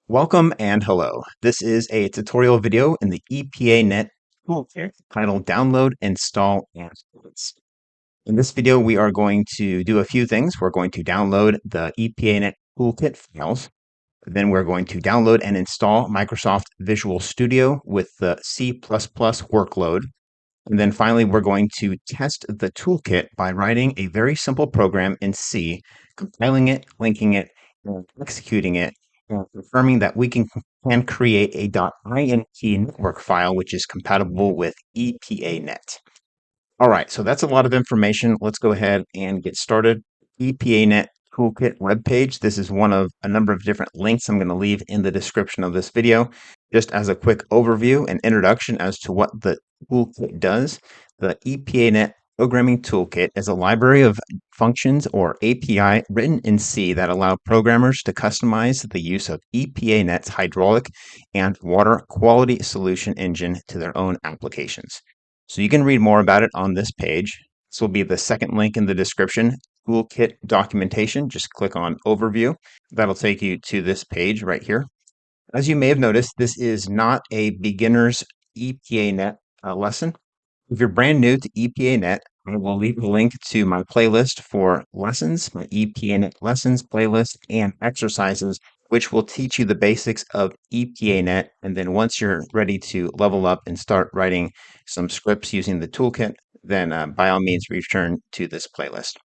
Welcome and hello. This is a tutorial video in the EPANET toolkit titled Download, Install, and Tools. In this video, we are going to do a few things. We're going to download the EPANET toolkit files. Then we're going to download and install Microsoft Visual Studio with the C++ workload. And then finally, we're going to test the toolkit by writing a very simple program in C, compiling it, linking it, and executing it, and confirming that we can create a .int network file, which is compatible with EPANET. All right, so that's a lot of information. Let's go ahead and get started. EPANET Toolkit webpage. This is one of a number of different links I'm going to leave in the description of this video. Just as a quick overview and introduction as to what the toolkit does, the EPANET Programming Toolkit is a library of functions or API written in C that allow programmers to customize the use of EPANET's hydraulic and water quality solution engine to their own applications. So you can read more about it on this page. This will be the second link in the description, Toolkit Documentation. Just click on Overview. That'll take you to this page right here. As you may have noticed, this is not a beginner's EPANET lesson. If you're brand new to EPANET, I will leave a link to my playlist for lessons, my EPANET lessons playlist, and exercises, which will teach you the basics of EPANET. And then once you're ready to level up and start writing some scripts using the toolkit, then by all means return to this playlist.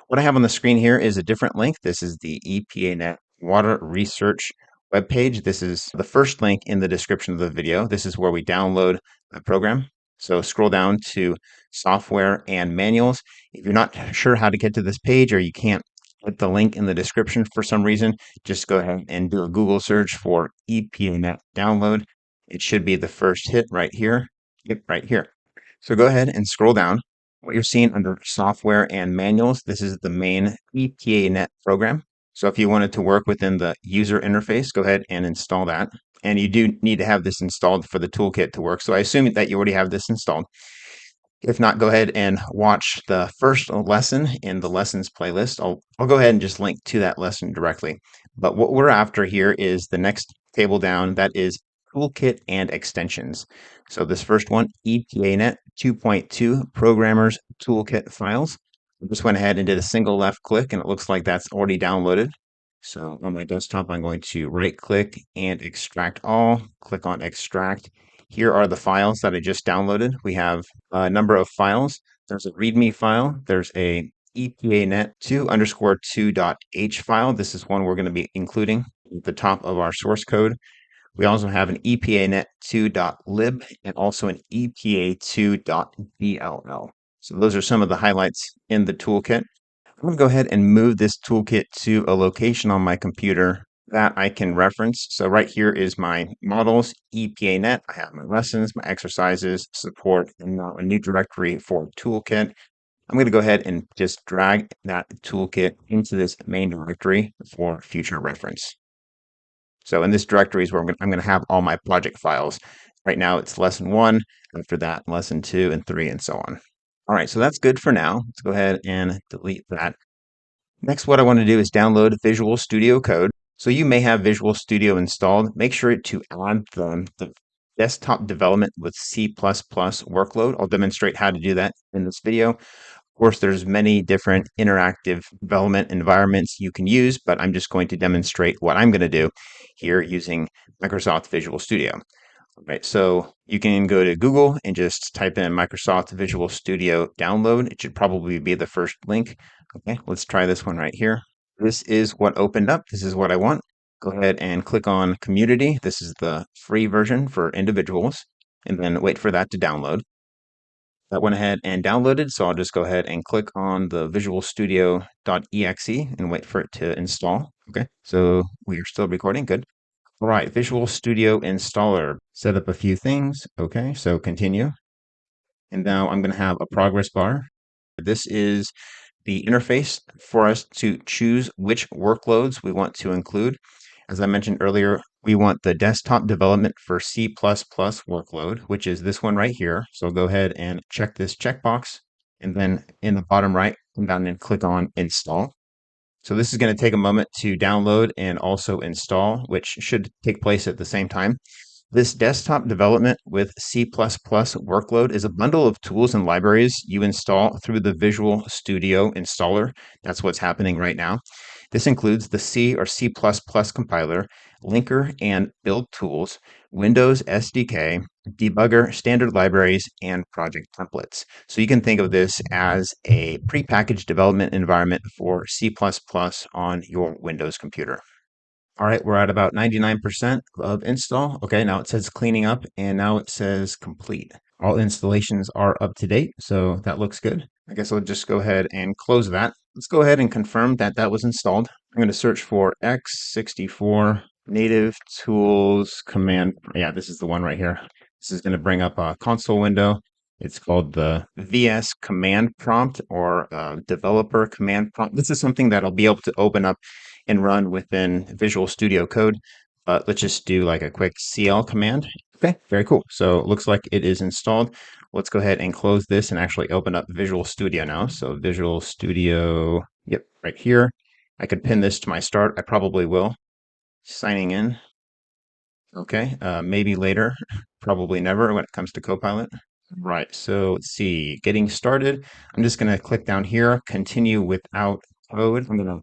What I have on the screen here is a different link. This is the EPANET Water Research webpage. This is the first link in the description of the video. This is where we download the program. So scroll down to software and manuals. If you're not sure how to get to this page or you can't get the link in the description for some reason, just go ahead and do a Google search for EPANET download. It should be the first hit right here. Yep, right here. So go ahead and scroll down. What you're seeing under software and manuals, this is the main EPANET program. So if you wanted to work within the user interface, go ahead and install that. And you do need to have this installed for the toolkit to work. So I assume that you already have this installed. If not, go ahead and watch the first lesson in the lessons playlist. I'll go ahead and just link to that lesson directly. But what we're after here is the next table down, that is toolkit and extensions. So this first one, EPANET 2.2 Programmers Toolkit Files. I just went ahead and did a single left click, and it looks like that's already downloaded. So on my desktop, I'm going to right click and extract all, click on extract. Here are the files that I just downloaded. We have a number of files. There's a README file. There's a EPANET2_2.h file. This is one we're going to be including at the top of our source code. We also have an EPANET2.lib and also an EPA2.dll. So those are some of the highlights in the toolkit. I'm going to go ahead and move this toolkit to a location on my computer that I can reference. So right here is my models, EPANET. I have my lessons, my exercises, support, and now a new directory for toolkit. I'm going to go ahead and just drag that toolkit into this main directory for future reference. So in this directory is where I'm going to have all my project files. Right now it's lesson 1, after that lesson 2 and 3 and so on. All right, so that's good for now. Let's go ahead and delete that. Next, what I want to do is download Visual Studio Code. So you may have Visual Studio installed. Make sure to add the desktop development with C++ workload. I'll demonstrate how to do that in this video. Of course, there's many different interactive development environments you can use, but I'm just going to demonstrate what I'm going to do here using Microsoft Visual Studio. All right, so you can go to Google and just type in Microsoft Visual Studio download. It should probably be the first link. Okay, let's try this one right here. This is what opened up. This is what I want. Go ahead and click on Community. This is the free version for individuals, and then wait for that to download. That went ahead and downloaded, so I'll just go ahead and click on the Visual Studio.exe and wait for it to install. Okay, so we are still recording. Good. All right, Visual Studio Installer. Set up a few things. Okay, so continue. And now I'm going to have a progress bar. This is the interface for us to choose which workloads we want to include. As I mentioned earlier, we want the desktop development for C++ workload, which is this one right here. So go ahead and check this checkbox. And then in the bottom right, come down and click on Install. So this is going to take a moment to download and also install, which should take place at the same time. This desktop development with C++ workload is a bundle of tools and libraries you install through the Visual Studio installer. That's what's happening right now. This includes the C or C++ compiler, linker and build tools, Windows SDK, debugger, standard libraries, and project templates. So you can think of this as a prepackaged development environment for C++ on your Windows computer. All right, we're at about 99% of install. Okay, now it says cleaning up and now it says complete. All installations are up to date, so that looks good. I guess I'll just go ahead and close that. Let's go ahead and confirm that that was installed. I'm going to search for x64 native tools command. Yeah, this is the one right here. This is going to bring up a console window. It's called the VS command prompt or developer command prompt. This is something that I'll be able to open up and run within Visual Studio Code. But let's just do like a quick CL command. Okay, very cool. So it looks like it is installed. Let's go ahead and close this and actually open up Visual Studio now. So Visual Studio, yep, right here. I could pin this to my start. I probably will. Signing in. Okay, maybe later, probably never when it comes to Copilot. Right, so let's see, getting started. I'm just going to click down here, continue without code. I'm going to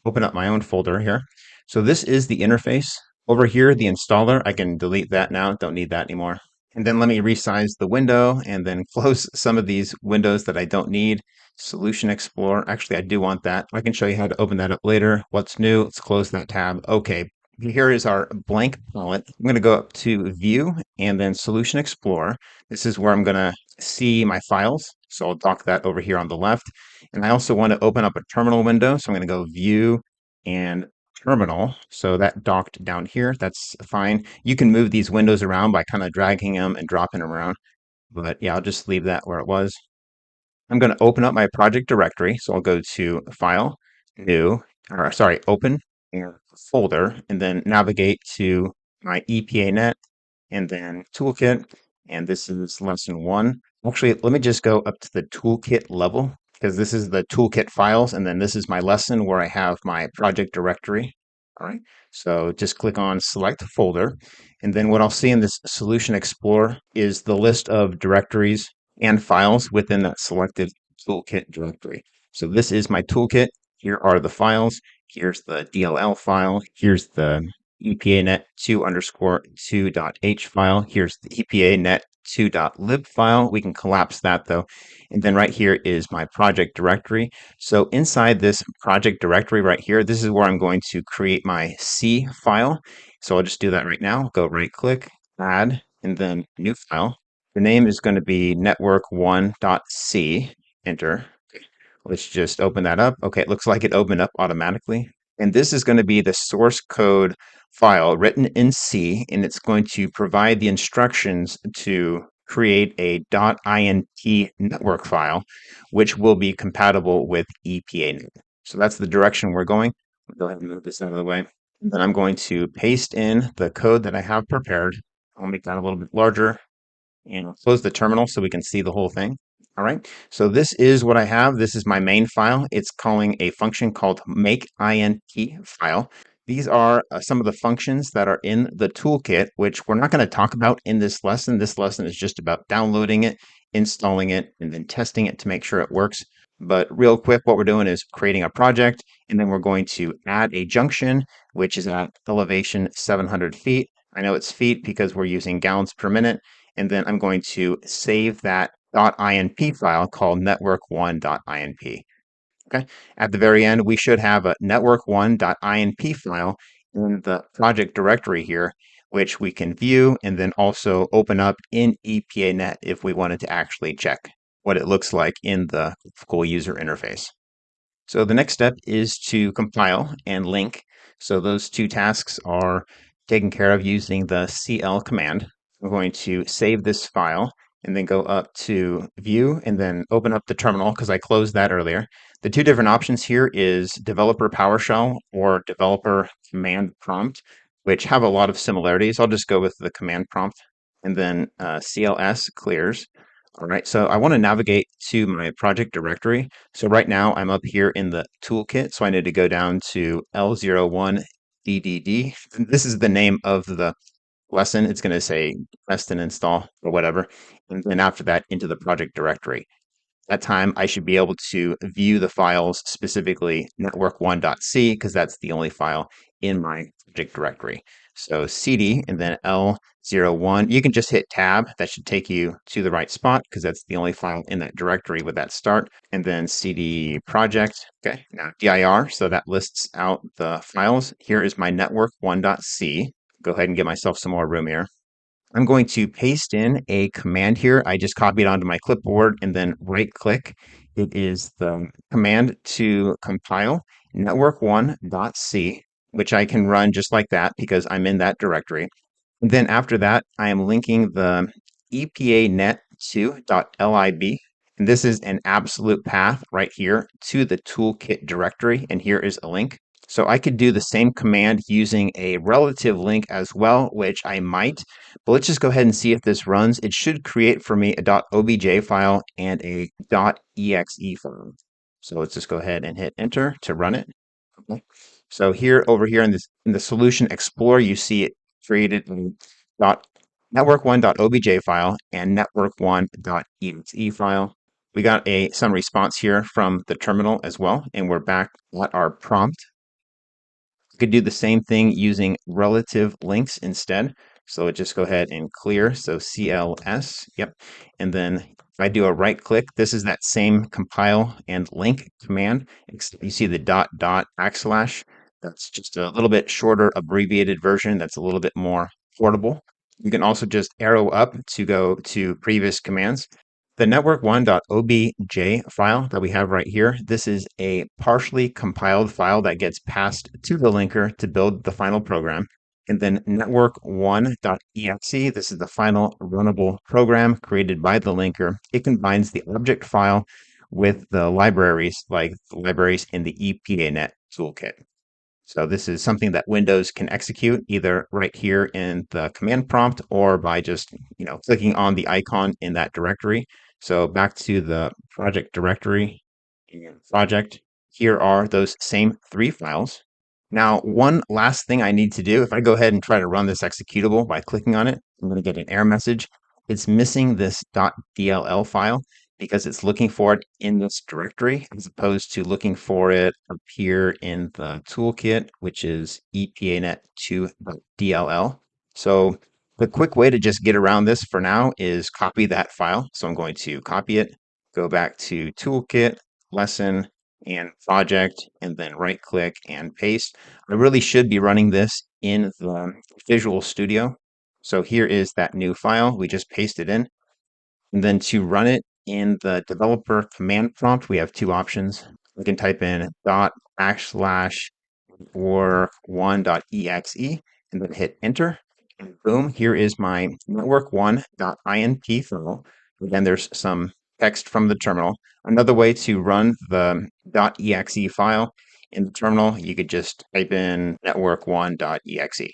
open up my own folder here. So this is the interface. Over here, the installer, I can delete that now, don't need that anymore. And then let me resize the window and then close some of these windows that I don't need. Solution Explorer, actually I do want that. I can show you how to open that up later. What's new? Let's close that tab. Okay, here is our blank palette. I'm going to go up to View and then Solution Explorer. This is where I'm going to see my files. So I'll dock that over here on the left. And I also want to open up a terminal window. So I'm going to go View and Terminal. So that docked down here. That's fine. You can move these windows around by kind of dragging them and dropping them around. But yeah, I'll just leave that where it was. I'm going to open up my project directory. So I'll go to File, New, or sorry, Open, and Folder, and then navigate to my EPANET, and then Toolkit, and this is lesson 1. Actually, let me just go up to the Toolkit level, because this is the Toolkit files, and then this is my lesson where I have my project directory. All right, so just click on Select Folder, and then what I'll see in this Solution Explorer is the list of directories and files within that selected toolkit directory. So this is my toolkit. Here are the files. Here's the DLL file. Here's the EPANET2_2.h file. Here's the EPANET2.lib file. We can collapse that though. And then right here is my project directory. So inside this project directory right here, this is where I'm going to create my C file. So I'll just do that right now. Go right click, add, and then new file. The name is going to be network1.c. Enter. Okay. Let's just open that up. Okay, it looks like it opened up automatically. And this is going to be the source code file written in C, and it's going to provide the instructions to create a .inp network file, which will be compatible with EPANET. So that's the direction we're going. I'll go ahead and move this out of the way. And then I'm going to paste in the code that I have prepared. I'll make that a little bit larger and I'll close the terminal so we can see the whole thing. All right, so this is what I have. This is my main file. It's calling a function called makeInt file. These are some of the functions that are in the toolkit, which we're not going to talk about in this lesson. This lesson is just about downloading it, installing it, and then testing it to make sure it works. But real quick, what we're doing is creating a project, and then we're going to add a junction, which is at elevation 700 feet. I know it's feet because we're using gallons per minute. And then I'm going to save that .inp file called network1.inp. Okay. At the very end, we should have a network1.inp file in the project directory here, which we can view and then also open up in EPANET if we wanted to actually check what it looks like in the full user interface. So the next step is to compile and link. So those two tasks are taken care of using the CL command. I'm going to save this file and then go up to View and then open up the terminal because I closed that earlier. The two different options here is Developer PowerShell or Developer Command Prompt, which have a lot of similarities. I'll just go with the command prompt and then CLS clears. All right, so I want to navigate to my project directory. So right now I'm up here in the toolkit. So I need to go down to L01DDD. This is the name of the lesson. It's going to say test and install or whatever. And then after that into the project directory. That time I should be able to view the files, specifically network1.c, because that's the only file in my project directory. So cd and then L01. You can just hit tab. That should take you to the right spot because that's the only file in that directory with that start. And then cd project. Okay, now dir. So that lists out the files. Here is my network1.c. Go ahead and give myself some more room here. I'm going to paste in a command here. I just copied onto my clipboard and then right click. It is the command to compile network1.c, which I can run just like that because I'm in that directory. And then after that, I am linking the EPANET2.lib. And this is an absolute path right here to the toolkit directory. And here is a link. So I could do the same command using a relative link as well, which I might, but let's just go ahead and see if this runs. It should create for me a .obj file and a .exe file. So let's just go ahead and hit enter to run it. Okay. So here, over here in the Solution Explorer, you see it created a network1.obj file and network1.exe file. We got some response here from the terminal as well, and we're back at our prompt. You could do the same thing using relative links instead. So just go ahead and clear. So CLS, yep. And then if I do a right click, this is that same compile and link command. You see the // That's just a little bit shorter abbreviated version that's a little bit more portable. You can also just arrow up to go to previous commands. The network1.obj file that we have right here, this is a partially compiled file that gets passed to the linker to build the final program. And then network1.exe, this is the final runnable program created by the linker. It combines the object file with the libraries, like the libraries in the EPANET toolkit. So this is something that Windows can execute either right here in the command prompt or by just, clicking on the icon in that directory. So back to the project directory and project. Here are those same three files. Now, one last thing I need to do, if I go ahead and try to run this executable by clicking on it, I'm going to get an error message. It's missing this .dll file because it's looking for it in this directory as opposed to looking for it up here in the toolkit, which is epanet2.dll. So the quick way to just get around this for now is copy that file. So I'm going to copy it, go back to toolkit, lesson, and project, and then right click and paste. I really should be running this in the Visual Studio. So here is that new file. We just pasted in. And then to run it in the developer command prompt, we have two options. We can type in ./work1.exe and then hit enter. And boom, here is my network1.inp file. Again, there's some text from the terminal. Another way to run the .exe file in the terminal, you could just type in network1.exe.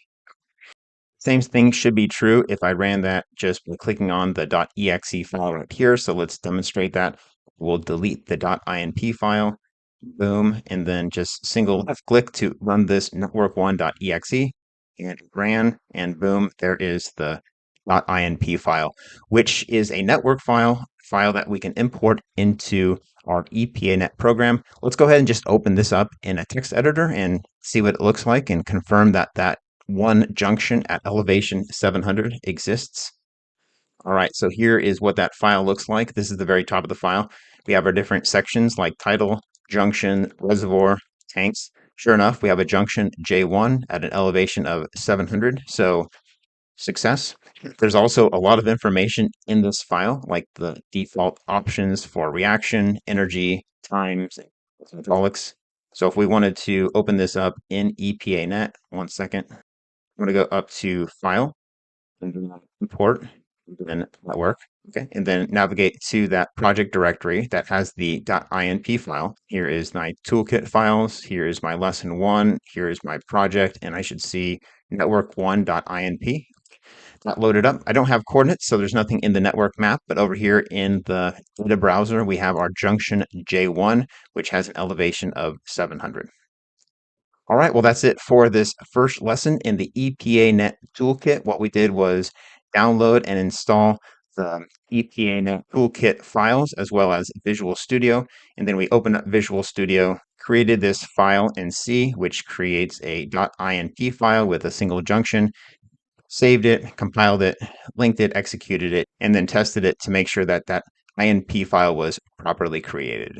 Same thing should be true if I ran that just by clicking on the .exe file right here. So let's demonstrate that. We'll delete the .inp file, boom, and then just single left click to run this network1.exe and ran, and boom, there is the .inp file, which is a network file that we can import into our EPANET program. Let's go ahead and just open this up in a text editor and see what it looks like and confirm that that one junction at elevation 700 exists. All right, so here is what that file looks like. This is the very top of the file. We have our different sections like title, junction, reservoir, tanks. Sure enough, we have a junction J1 at an elevation of 700. So success. There's also a lot of information in this file, like the default options for reaction, energy, times, and hydraulics. So if we wanted to open this up in EPANET, one second, I'm going to go up to File, and then Import, and then Network. Okay, and then navigate to that project directory that has the .inp file. Here is my toolkit files. Here is my lesson one. Here is my project, and I should see network1.inp. That loaded up. I don't have coordinates, so there's nothing in the network map, but over here in the data browser, we have our junction J1, which has an elevation of 700. All right, well, that's it for this first lesson in the EPANET toolkit. What we did was download and install the EPANET toolkit files as well as Visual Studio. And then we opened up Visual Studio, created this file in C, which creates a .inp file with a single junction, saved it, compiled it, linked it, executed it, and then tested it to make sure that that INP file was properly created.